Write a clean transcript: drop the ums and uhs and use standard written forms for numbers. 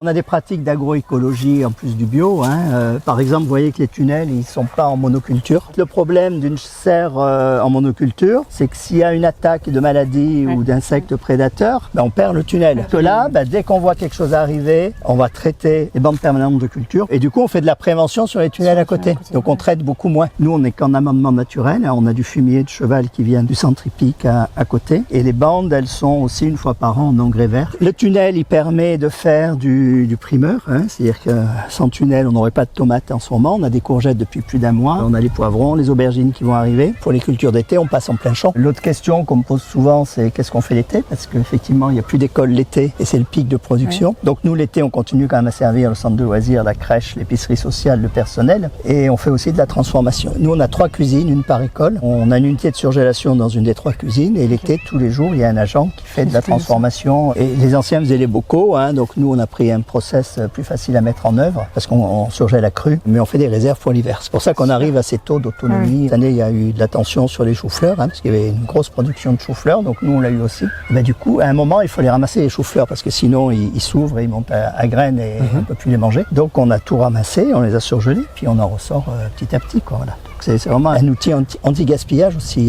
On a des pratiques d'agroécologie en plus du bio. Par exemple, vous voyez que les tunnels, ils ne sont pas en monoculture. Le problème d'une serre en monoculture, c'est que s'il y a une attaque de maladie ou d'insectes prédateurs, on perd le tunnel. Que là, dès qu'on voit quelque chose arriver, on va traiter les bandes permanentes de culture. Et du coup, on fait de la prévention sur les tunnels à côté. Donc on traite beaucoup moins. Nous, on n'est qu'en amendement naturel. On a du fumier de cheval qui vient du centre hippique à côté. Et les bandes, elles sont aussi une fois par an en engrais vert. Le tunnel, il permet de faire du primeur, c'est-à-dire que sans tunnel, on n'aurait pas de tomates en ce moment. On a des courgettes depuis plus d'un mois. On a les poivrons, les aubergines qui vont arriver. Pour les cultures d'été, on passe en plein champ. L'autre question qu'on me pose souvent, c'est qu'est-ce qu'on fait l'été? Parce qu'effectivement, il n'y a plus d'école l'été et c'est le pic de production. Donc nous, l'été, on continue quand même à servir le centre de loisirs, la crèche, l'épicerie sociale, le personnel. Et on fait aussi de la transformation. Nous, on a 3 cuisines, une par école. On a une unité de surgélation dans une des 3 cuisines. Et l'été, tous les jours, il y a un agent qui fait de la transformation. Et les anciens faisaient les bocaux. Donc nous, on a pris un process plus facile à mettre en œuvre parce qu'on surgèle à cru, mais on fait des réserves pour l'hiver. C'est pour ça qu'on arrive à ces taux d'autonomie. Cette année, il y a eu de la tension sur les choux-fleurs, parce qu'il y avait une grosse production de choux-fleurs, donc nous, on l'a eu aussi. Et du coup, à un moment, il faut les ramasser, les choux-fleurs, parce que sinon, ils s'ouvrent et ils montent à graines et on ne peut plus les manger. Donc, on a tout ramassé, on les a surgelés, puis on en ressort petit à petit, quoi, voilà. C'est vraiment un outil anti-gaspillage aussi.